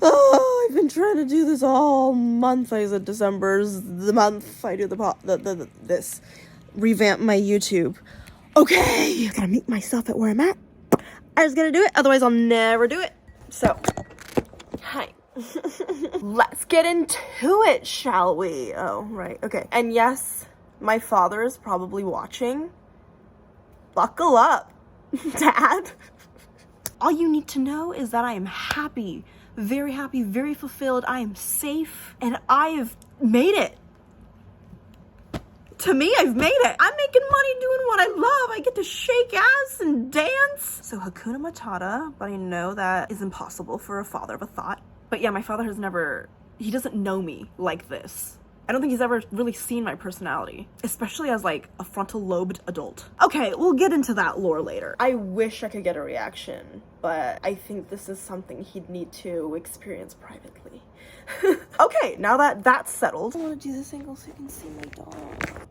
Oh, I've been trying to do this all month. I said December's the month I do this. Revamp my YouTube. Okay, I gotta meet myself at where I'm at. I was gonna do it, otherwise I'll never do it. So, hi. Let's get into it, shall we? Oh, right, okay. And yes, my father is probably watching. Buckle up, Dad. All you need to know is that I am happy, very fulfilled. I am safe, and I have made it. To me, I've made it. I'm making money doing what I love. I get to shake ass and dance. So Hakuna Matata, but I know that is impossible for a father of a thought. But yeah, my father has he doesn't know me like this. I don't think he's ever really seen my personality, especially as like a frontal lobed adult. Okay, we'll get into that lore later. I wish I could get a reaction, but I think this is something he'd need to experience privately. Okay, now that that's settled, I want to do this angle so you can see my dog.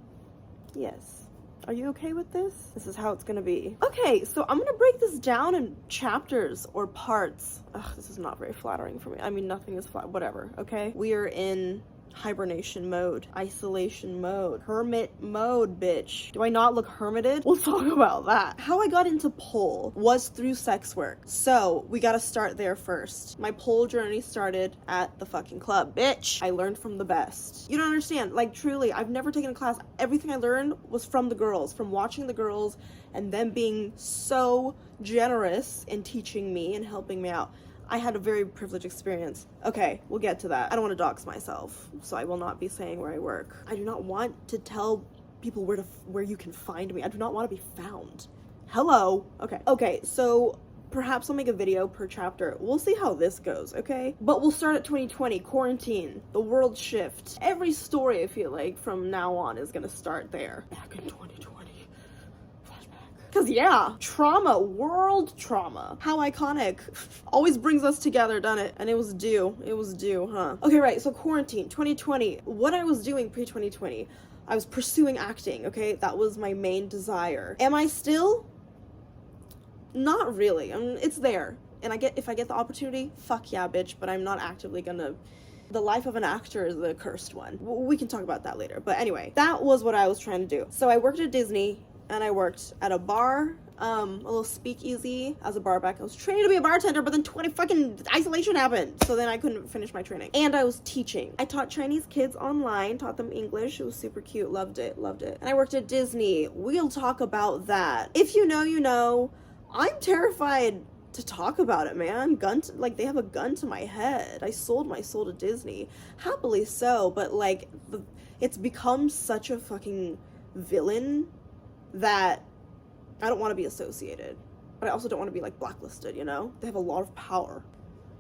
Yes. Are you okay with this? This is how it's gonna be. Okay, so I'm gonna break this down in chapters or parts. Ugh, this is not very flattering for me. I mean, nothing is whatever, okay? We are in hibernation mode, isolation mode, hermit mode, bitch. Do I not look hermited? We'll talk about that. How I got into pole was through sex work. So we gotta start there first. My pole journey started at the fucking club, bitch. I learned from the best. You don't understand, like truly, I've never taken a class. Everything I learned was from the girls, from watching the girls and them being so generous in teaching me and helping me out. I had a very privileged experience. Okay, we'll get to that. I don't want to dox myself, so I will not be saying where I work. I do not want to tell people where you can find me. I do not want to be found. Hello. Okay, so perhaps I'll make a video per chapter. We'll see how this goes, okay? But we'll start at 2020, quarantine, the world shift. Every story, I feel like, from now on is gonna start there. Back in 2020. Cause yeah, trauma, world trauma. How iconic. Always brings us together, doesn't it? And it was due, huh? Okay, right, so quarantine, 2020. What I was doing pre-2020, I was pursuing acting, okay? That was my main desire. Am I still? Not really, it's there. And if I get the opportunity, fuck yeah, bitch, but I'm not actively gonna. The life of an actor is the cursed one. We can talk about that later. But anyway, that was what I was trying to do. So I worked at Disney, and I worked at a bar, a little speakeasy as a barback. I was training to be a bartender, but then fucking isolation happened. So then I couldn't finish my training. And I was teaching. I taught Chinese kids online, taught them English. It was super cute. Loved it. And I worked at Disney. We'll talk about that. If you know, you know. I'm terrified to talk about it, man. They have a gun to my head. I sold my soul to Disney. Happily so, but like, it's become such a fucking villain that I don't want to be associated, but I also don't want to be like blacklisted, you know? They have a lot of power.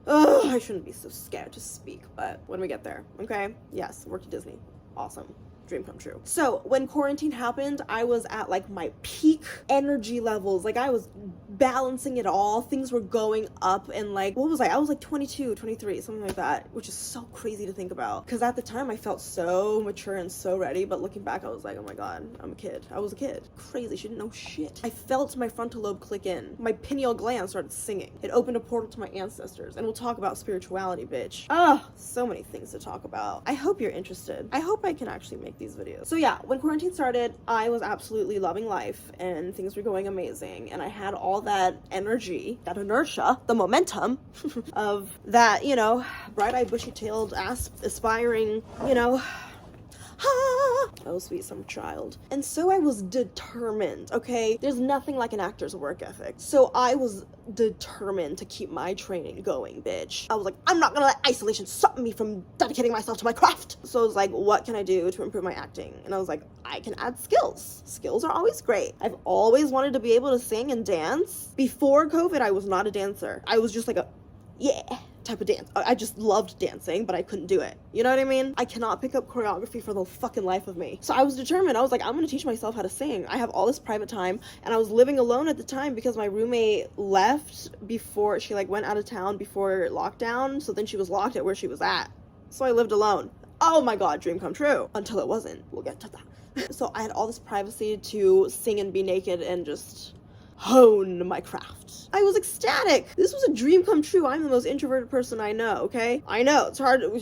Ugh, I shouldn't be so scared to speak, but when we get there, okay? Yes, worked at Disney. Awesome. Dream come true. So when quarantine happened, I was at like my peak energy levels. Like I was balancing it all. Things were going up, and like, what was I was like 22, 23, something like that, which is so crazy to think about. Because at the time I felt so mature and so ready, but looking back, I was like, oh my God, I'm a kid. I was a kid. Crazy, she didn't know shit. I felt my frontal lobe click in. My pineal gland started singing. It opened a portal to my ancestors, and we'll talk about spirituality, bitch. So many things to talk about. I hope you're interested. I hope I can actually make these videos. So yeah, when quarantine started, I was absolutely loving life and things were going amazing, and I had all that energy, that inertia, the momentum of that, you know, bright-eyed, bushy-tailed, aspiring, you know, oh sweet summer child. And so I was determined, okay? There's nothing like an actor's work ethic. So I was determined to keep my training going, bitch. I was like, I'm not gonna let isolation stop me from dedicating myself to my craft. So I was like, what can I do to improve my acting? And I was like, I can add skills. Skills are always great. I've always wanted to be able to sing and dance. Before COVID, I was not a dancer. I was just like a, yeah, type of dance. I just loved dancing, but I couldn't do it. You know what I mean? I cannot pick up choreography for the fucking life of me. So I was determined. I was like, I'm gonna teach myself how to sing. I have all this private time, and I was living alone at the time because my roommate left before she like went out of town before lockdown. So then she was locked at where she was at. So I lived alone. Oh my God, dream come true. Until it wasn't. We'll get to that. So I had all this privacy to sing and be naked and just hone my craft. I was ecstatic. This was a dream come true. I'm the most introverted person I know, okay? I know, it's hard to...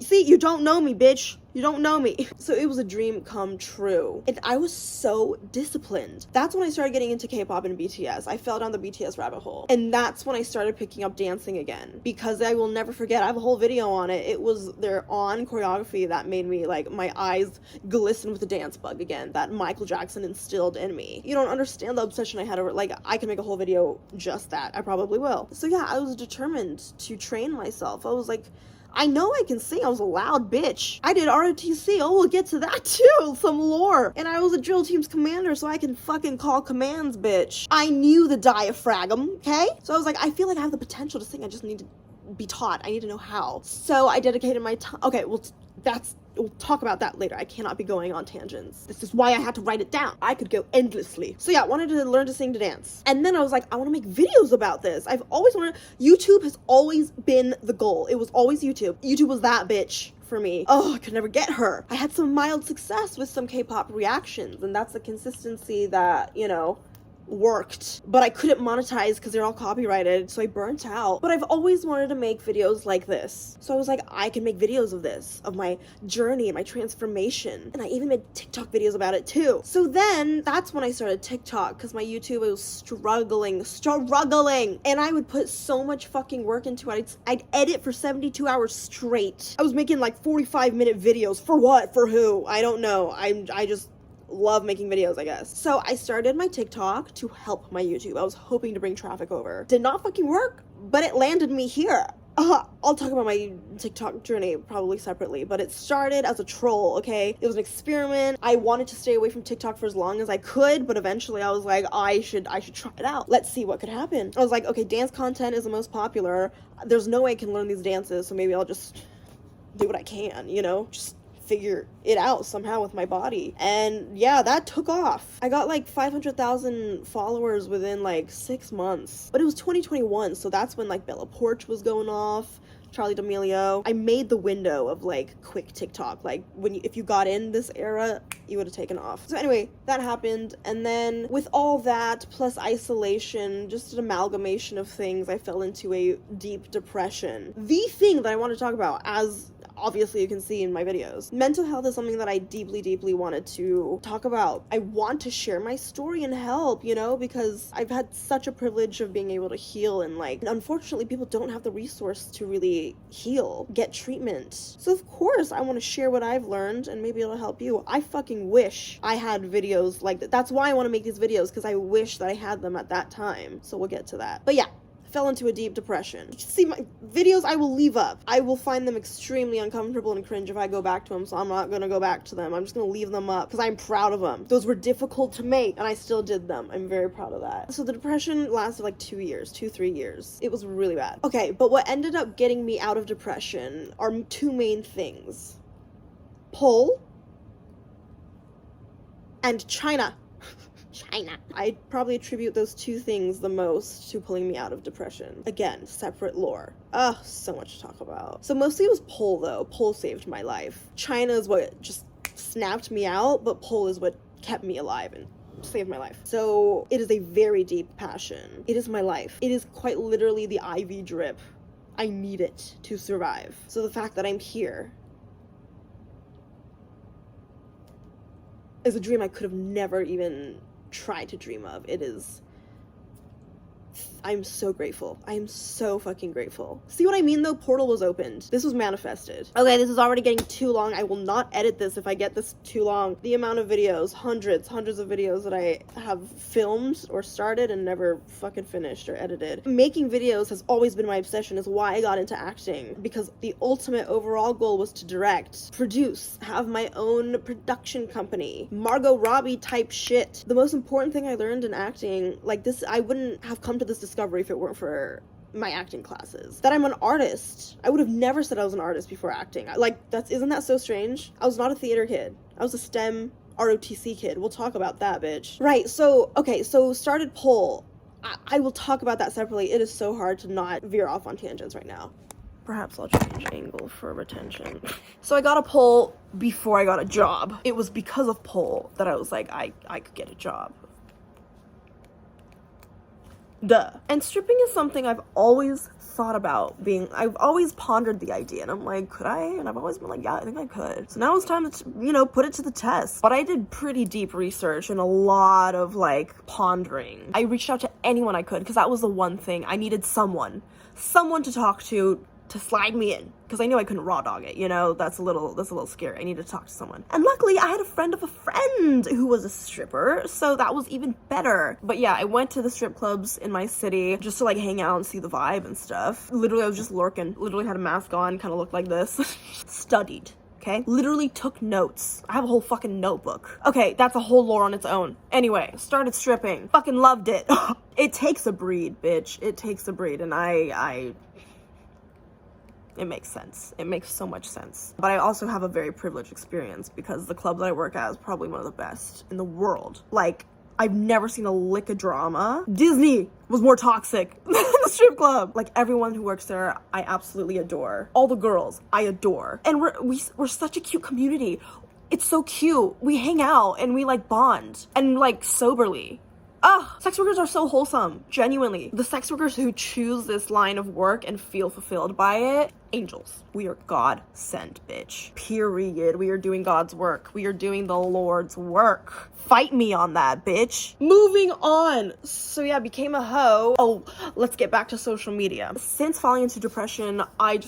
See, you don't know me, bitch. You don't know me. So it was a dream come true. And I was so disciplined. That's when I started getting into K-pop and BTS. I fell down the BTS rabbit hole. And that's when I started picking up dancing again. Because I will never forget, I have a whole video on it. It was their on choreography that made me, like, my eyes glisten with the dance bug again. That Michael Jackson instilled in me. You don't understand the obsession I had over, like, I can make a whole video just that. I probably will. So yeah, I was determined to train myself. I was like, I know I can sing. I was a loud bitch. I did ROTC. Oh, we'll get to that too. Some lore. And I was a drill team's commander, so I can fucking call commands, bitch. I knew the diaphragm, okay? So I was like, I feel like I have the potential to sing. I just need to be taught. I need to know how. So I dedicated my time. Okay, well, we'll talk about that later. I cannot be going on tangents. This is why I had to write it down. I could go endlessly. So yeah, I wanted to learn to sing, to dance. And then I was like, I want to make videos about this. I've always wanted... YouTube has always been the goal. It was always YouTube. YouTube was that bitch for me. Oh, I could never get her. I had some mild success with some K-pop reactions, and that's the consistency that, you know, worked, but I couldn't monetize because they're all copyrighted, so I burnt out. But I've always wanted to make videos like this, so I was like, I can make videos of this, of my journey, my transformation, and I even made TikTok videos about it too. So then that's when I started TikTok, because my YouTube was struggling, and I would put so much fucking work into it. I'd edit for 72 hours straight. I was making like 45-minute videos. For what? For who? I don't know. I just love making videos, I guess. So I started my TikTok to help my YouTube. I was hoping to bring traffic over. Did not fucking work, but it landed me here. I'll talk about my TikTok journey probably separately, but it started as a troll, okay? It was an experiment. I wanted to stay away from TikTok for as long as I could, but eventually I was like, I should try it out. Let's see what could happen. I was like, okay, dance content is the most popular. There's no way I can learn these dances, so maybe I'll just do what I can, you know? Just figure it out somehow with my body. And yeah, that took off. I got like 500,000 followers within like 6 months. But it was 2021, so that's when like Bella Poarch was going off, Charli D'Amelio. I made the window of like quick TikTok. Like if you got in this era, you would have taken off. So anyway, that happened. And then with all that plus isolation, just an amalgamation of things, I fell into a deep depression. The thing that I want to talk about, as obviously you can see in my videos, mental health is something that I deeply wanted to talk about. I want to share my story and help, you know, because I've had such a privilege of being able to heal, and like, unfortunately people don't have the resource to really heal, get treatment. So of course I want to share what I've learned, and maybe it'll help you. I fucking wish I had videos like that. That's why I want to make these videos, because I wish that I had them at that time. So we'll get to that. But yeah, fell into a deep depression. See, my videos I will leave up. I will find them extremely uncomfortable and cringe if I go back to them, so I'm not gonna go back to them. I'm just gonna leave them up because I'm proud of them. Those were difficult to make, and I still did them. I'm very proud of that. So the depression lasted like 3 years. It was really bad. Okay, but what ended up getting me out of depression are two main things: Pole and China. I probably attribute those two things the most to pulling me out of depression. Again, separate lore. So much to talk about. So mostly it was Pole though. Pole saved my life. China is what just snapped me out, but Pole is what kept me alive and saved my life. So it is a very deep passion. It is my life. It is quite literally the IV drip. I need it to survive. So the fact that I'm here is a dream I could have never even tried to dream of. It is... I'm so grateful. I am so fucking grateful. See what I mean though? Portal was opened. This was manifested. Okay, this is already getting too long. I will not edit this if I get this too long. The amount of videos, hundreds of videos that I have filmed or started and never fucking finished or edited. Making videos has always been my obsession. Is why I got into acting, because the ultimate overall goal was to direct, produce, have my own production company, Margot Robbie type shit. The most important thing I learned in acting, like this, I wouldn't have come to this discovery if it weren't for my acting classes, that I'm an artist. I would have never said I was an artist before acting. Isn't that so strange? I was not a theater kid. I was a STEM ROTC kid. We'll talk about that, bitch. Right, so, okay, so started Pole. I will talk about that separately. It is so hard to not veer off on tangents right now. Perhaps I'll change angle for retention. So I got a Pole before I got a job. It was because of Pole that I was like, I could get a job. Duh. And stripping is something I've always thought about being, I've always pondered the idea, and I'm like, could I? And I've always been like, yeah, I think I could. So now it's time to, you know, put it to the test. But I did pretty deep research and a lot of like pondering. I reached out to anyone I could, because that was the one thing. I needed someone to talk to slide me in, because I knew I couldn't raw dog it, you know. That's a little scary. I needed to talk to someone, and luckily I had a friend of a friend who was a stripper, so that was even better. But yeah, I went to the strip clubs in my city just to like hang out and see the vibe and stuff. Literally, I was just lurking. Literally had a mask on, kind of looked like this. Studied. Okay? Literally took notes. I have a whole fucking notebook. Okay, that's a whole lore on its own. Anyway, started stripping. Fucking loved it. It takes a breed, bitch. It takes a breed, and it makes sense. It makes so much sense. But I also have a very privileged experience, because the club that I work at is probably one of the best in the world. Like, I've never seen a lick of drama. Disney was more toxic than the strip club. Like, everyone who works there, I absolutely adore. All the girls, I adore. And we're such a cute community. It's so cute. We hang out and we like bond, and like soberly. Oh, sex workers are so wholesome, genuinely. The sex workers who choose this line of work and feel fulfilled by it, angels. We are God sent, bitch. Period. We are doing God's work. We are doing the Lord's work. Fight me on that, bitch. Moving on. So yeah, became a hoe. Oh, let's get back to social media. Since falling into depression, I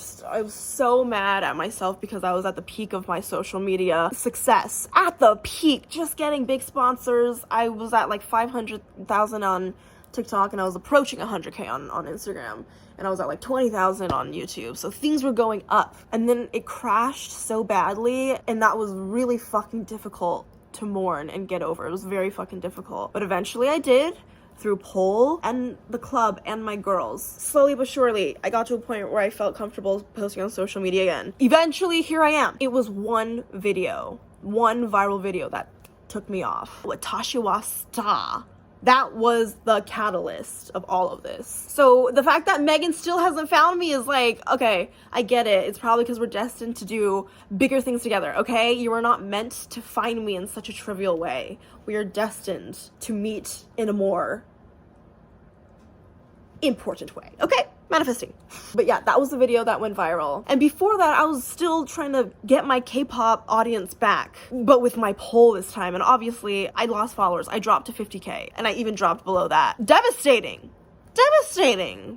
was so mad at myself, because I was at the peak of my social media success. At the peak. Just getting big sponsors. I was at like 500,000 on TikTok, and I was approaching 100K on Instagram, and I was at like 20,000 on YouTube. So things were going up, and then it crashed so badly, and that was really fucking difficult to mourn and get over. It was very fucking difficult, but eventually I did, through pole and the club and my girls. Slowly but surely, I got to a point where I felt comfortable posting on social media again. Eventually, here I am. It was one viral video that took me off. Watashi wa star. That was the catalyst of all of this. So the fact that Megan still hasn't found me is like, okay, I get it. It's probably because we're destined to do bigger things together, okay? You are not meant to find me in such a trivial way. We are destined to meet in a more important way, okay? Manifesting. But yeah, that was the video that went viral. And before that, I was still trying to get my K-pop audience back, but with my poll this time. And obviously, I lost followers. I dropped to 50K, and I even dropped below that. Devastating.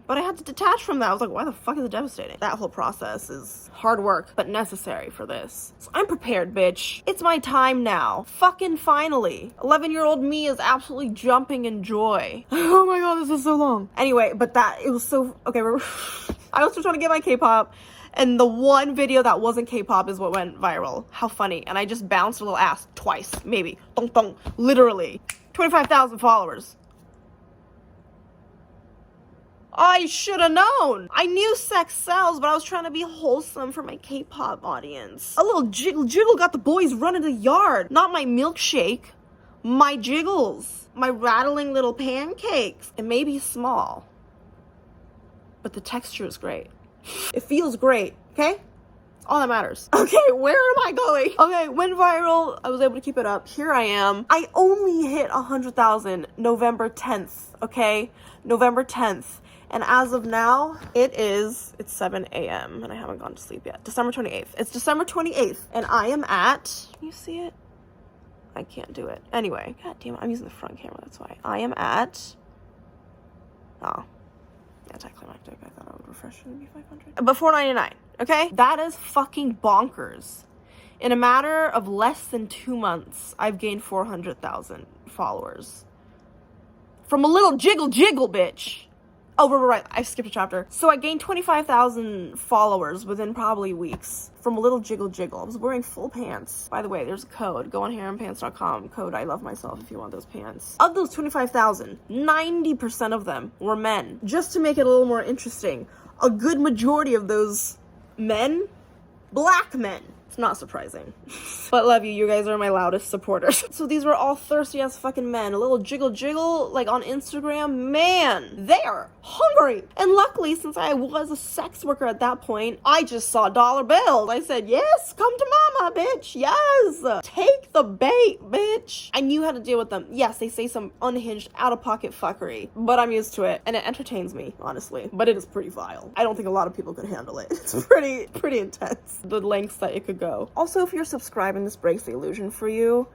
But I had to detach from that. I was like, why the fuck is it devastating? That whole process is hard work, but necessary for this. So I'm prepared, bitch. It's my time now. Fucking finally. 11-year-old me is absolutely jumping in joy. Oh my god, this is so long. Anyway, but it was so, okay, I was still trying to get my K-pop, and the one video that wasn't K-pop is what went viral. How funny. And I just bounced a little ass twice, maybe. Dong dong. Literally. 25,000 followers. I should have known. I knew sex sells, but I was trying to be wholesome for my K-pop audience. A little jiggle got the boys running the yard. Not my milkshake. My jiggles. My rattling little pancakes. It may be small, but the texture is great. It feels great, okay? All that matters. Okay, where am I going? Okay, went viral. I was able to keep it up. Here I am. I only hit 100,000 November 10th, okay? November 10th. And as of now, it's 7 a.m. and I haven't gone to sleep yet. December 28th. It's December 28th. And I am at, can you see it? I can't do it. Anyway, god damn it, I'm using the front camera, that's why. I am at, anticlimactic. I thought I would refresh it and be 500. But 499, okay? That is fucking bonkers. In a matter of less than 2 months, I've gained 400,000 followers. From a little jiggle, bitch. Oh, right, I skipped a chapter. So I gained 25,000 followers within probably weeks from a little jiggle. I was wearing full pants. By the way, there's a code. Go on harempants.com. Code I love myself if you want those pants. Of those 25,000, 90% of them were men. Just to make it a little more interesting, a good majority of those men, black men. It's not surprising. But love you. You guys are my loudest supporters. So these were all thirsty ass fucking men. A little jiggle, like on Instagram. Man, they are hungry. And luckily, since I was a sex worker at that point, I just saw dollar bills. I said, yes, come to mama, bitch. Yes. Take the bait, bitch. I knew how to deal with them. Yes, they say some unhinged, out-of-pocket fuckery, but I'm used to it, and it entertains me, honestly. But it is pretty vile. I don't think a lot of people could handle it. It's pretty intense, the lengths that it could go. Also, if you're subscribing, this breaks the illusion for you.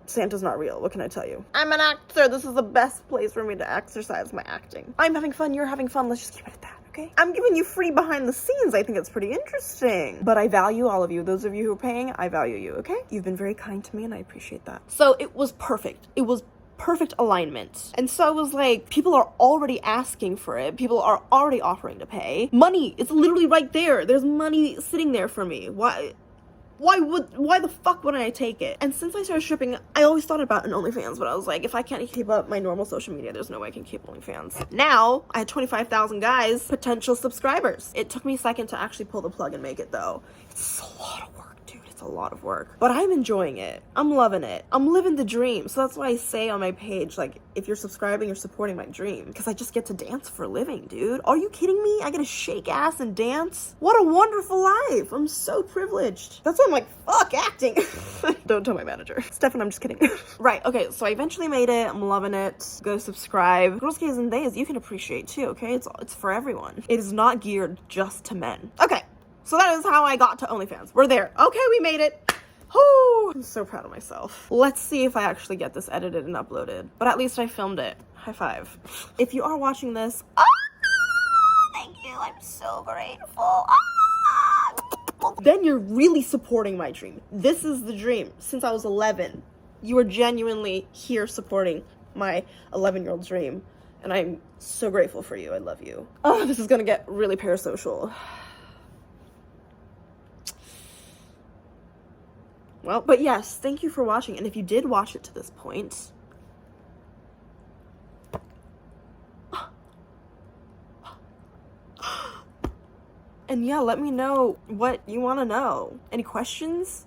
Santa's not real. What can I tell you? I'm an actor. This is the best place for me to exercise my acting. I'm having fun. You're having fun. Let's just keep it at that, okay? I'm giving you free behind the scenes. I think it's pretty interesting. But I value all of you. Those of you who are paying, I value you, okay? You've been very kind to me, and I appreciate that. So it was perfect. It was perfect alignment. And so I was like, people are already asking for it. People are already offering to pay. Money, it's literally right there. There's money sitting there for me. Why the fuck wouldn't I take it? And since I started stripping, I always thought about an OnlyFans, but I was like, if I can't keep up my normal social media, there's no way I can keep OnlyFans. Now, I had 25,000 guys, potential subscribers. It took me a second to actually pull the plug and make it, though. It's a lot of work, dude. It's a lot of work. But I'm enjoying it. I'm loving it. I'm living the dream. So that's why I say on my page, like, if you're subscribing, you're supporting my dream. Because I just get to dance for a living, dude. Are you kidding me? I get to shake ass and dance? What a wonderful life. I'm so privileged. That's why I'm like, fuck acting. Don't tell my manager. Stefan, I'm just kidding. Right, okay, so I eventually made it. I'm loving it. Go subscribe. Girls, gays, and theys, you can appreciate too, okay? It's for everyone. It is not geared just to men. Okay, so that is how I got to OnlyFans. We're there. Okay, we made it. Oh, I'm so proud of myself. Let's see if I actually get this edited and uploaded. But at least I filmed it. High five. If you are watching this, thank you. I'm so grateful. Then you're really supporting my dream. This is the dream. Since I was 11, you are genuinely here supporting my 11-year-old dream. And I'm so grateful for you. I love you. Oh, this is gonna get really parasocial. Well, but yes, thank you for watching. And if you did watch it to this point, and yeah, let me know what you want to know. Any questions?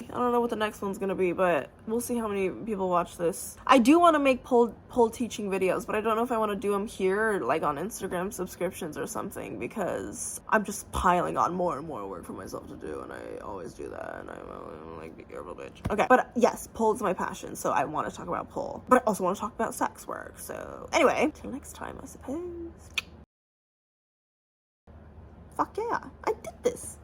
I don't know what the next one's gonna be, but we'll see how many people watch this. I do want to make pole teaching videos, but I don't know if I want to do them here or like on Instagram subscriptions or something, because I'm just piling on more and more work for myself to do, and I always do that, and I'm like, be careful, bitch. Okay, but yes, pole is my passion, so I want to talk about pole, but I also want to talk about sex work. So anyway, till next time, I suppose. Fuck yeah, I did this.